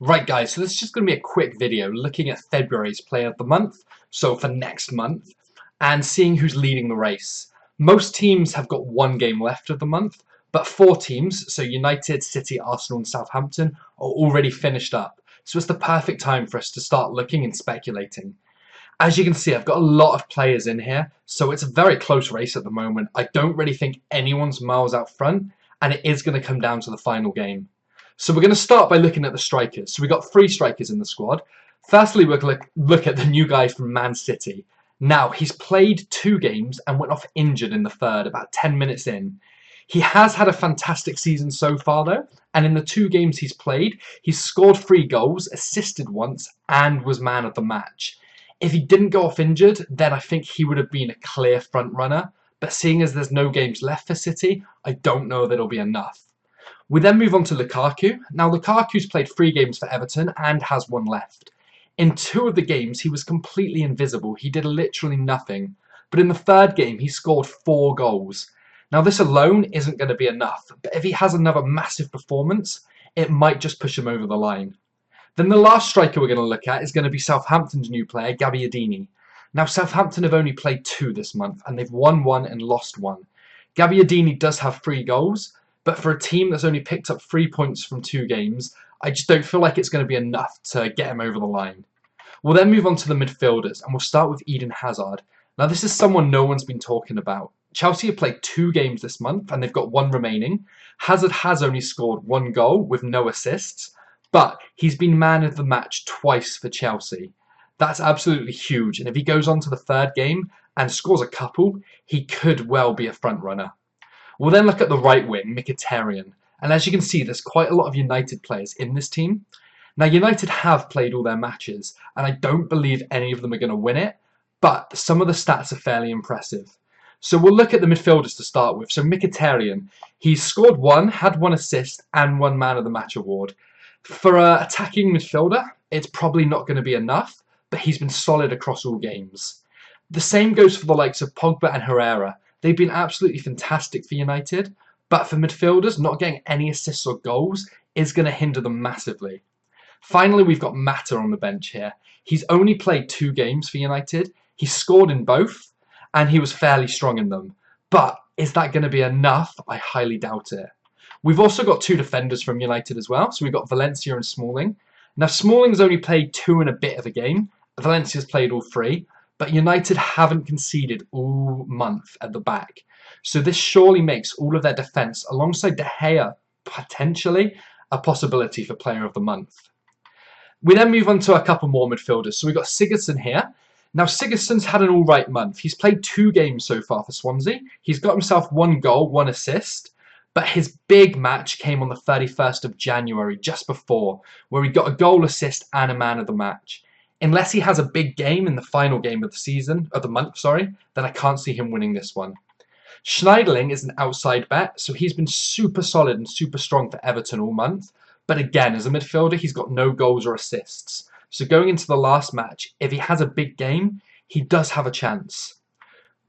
Right guys, so this is just going to be a quick video looking at February's Player of the Month, so for next month, and seeing who's leading the race. Most teams have got one game left of the month, but four teams, so United, City, Arsenal and Southampton, are already finished up. So it's the perfect time for us to start looking and speculating. As you can see, I've got a lot of players in here, so it's a very close race at the moment. I don't really think anyone's miles out front, and it is going to come down to the final game. So we're going to start by looking at the strikers. So we've got three strikers in the squad. Firstly, we're going to look at the new guy from Man City. Now, he's played two games and went off injured in the third, about 10 minutes in. He has had a fantastic season so far, though, and in the two games he's played, he's scored 3 goals, assisted once, and was man of the match. If he didn't go off injured, then I think he would have been a clear front runner, but seeing as there's no games left for City, I don't know that it'll be enough. We then move on to Lukaku. Now, Lukaku's played 3 games for Everton and has 1 left. In 2 of the games, he was completely invisible. He did literally nothing. But in the third game, he scored 4 goals. Now, this alone isn't going to be enough. But if he has another massive performance, it might just push him over the line. Then the last striker we're going to look at is going to be Southampton's new player, Gabbiadini. Now, Southampton have only played 2 this month, and they've won 1 and lost 1. Gabbiadini does have 3 goals, but for a team that's only picked up 3 points from 2 games, I just don't feel like it's going to be enough to get him over the line. We'll then move on to the midfielders, and we'll start with Eden Hazard. Now, this is someone no one's been talking about. Chelsea have played 2 games this month, and they've got 1 remaining. Hazard has only scored 1 goal with no assists, but he's been man of the match twice for Chelsea. That's absolutely huge, and if he goes on to the third game and scores a couple, he could well be a front runner. We'll then look at the right wing, Mkhitaryan, and as you can see, there's quite a lot of United players in this team. Now, United have played all their matches, and I don't believe any of them are going to win it, but some of the stats are fairly impressive. So we'll look at the midfielders to start with. So Mkhitaryan, he's scored 1, had 1 assist, and 1 man of the match award. For an attacking midfielder, it's probably not going to be enough, but he's been solid across all games. The same goes for the likes of Pogba and Herrera. They've been absolutely fantastic for United, but for midfielders, not getting any assists or goals is going to hinder them massively. Finally, we've got Mata on the bench here. He's only played 2 games for United. He scored in both, and he was fairly strong in them. But is that going to be enough? I highly doubt it. We've also got 2 defenders from United as well. So we've got Valencia and Smalling. Now, Smalling's only played 2 and a bit of a game. Valencia's played all 3. But United haven't conceded all month at the back. So this surely makes all of their defence, alongside De Gea, potentially a possibility for Player of the Month. We then move on to a couple more midfielders. So we've got Sigurdsson here. Now, Sigurdsson's had an alright month. He's played 2 games so far for Swansea. He's got himself 1 goal, 1 assist. But his big match came on the 31st of January, just before, where he got a goal, assist and a man of the match. Unless he has a big game in the final game of the month, then I can't see him winning this one. Schneiderlin is an outside bet, so he's been super solid and super strong for Everton all month. But again, as a midfielder, he's got no goals or assists. So going into the last match, if he has a big game, he does have a chance.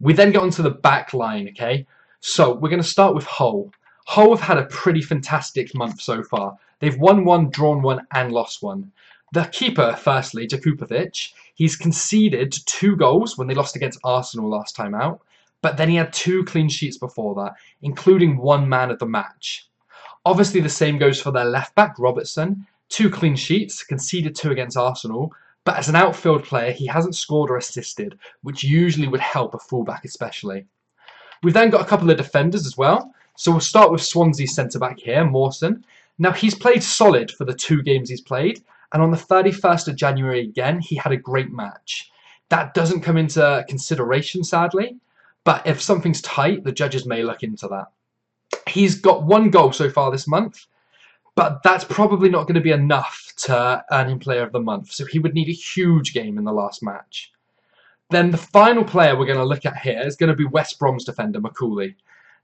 We then get onto the back line, okay? So we're going to start with Hull. Hull have had a pretty fantastic month so far. They've won 1, drawn 1 and lost 1. The keeper, firstly, Jakupovic, he's conceded 2 goals when they lost against Arsenal last time out, but then he had 2 clean sheets before that, including 1 man of the match. Obviously, the same goes for their left-back, Robertson. 2 clean sheets, conceded 2 against Arsenal, but as an outfield player, he hasn't scored or assisted, which usually would help a fullback especially. We've then got a couple of defenders as well, so we'll start with Swansea's centre-back here, Mawson. Now, he's played solid for the 2 games he's played, and on the 31st of January again, he had a great match. That doesn't come into consideration, sadly, but if something's tight, the judges may look into that. He's got 1 goal so far this month, but that's probably not going to be enough to earn him Player of the Month, so he would need a huge game in the last match. Then the final player we're going to look at here is going to be West Brom's defender, McCauley.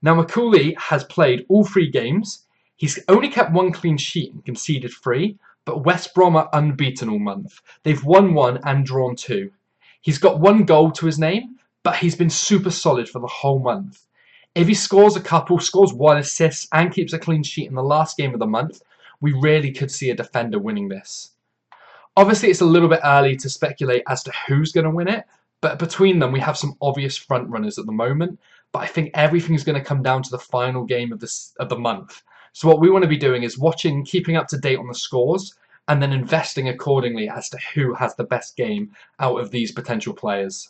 Now, McCauley has played all 3 games. He's only kept 1 clean sheet and conceded 3, but West Brom are unbeaten all month. They've won 1 and drawn 2. He's got 1 goal to his name, but he's been super solid for the whole month. If he scores a couple, scores 1 assist and keeps a clean sheet in the last game of the month, we really could see a defender winning this. Obviously, it's a little bit early to speculate as to who's going to win it, but between them, we have some obvious front runners at the moment. But I think everything's going to come down to the final game of the month. So what we want to be doing is watching, keeping up to date on the scores, and then investing accordingly as to who has the best game out of these potential players.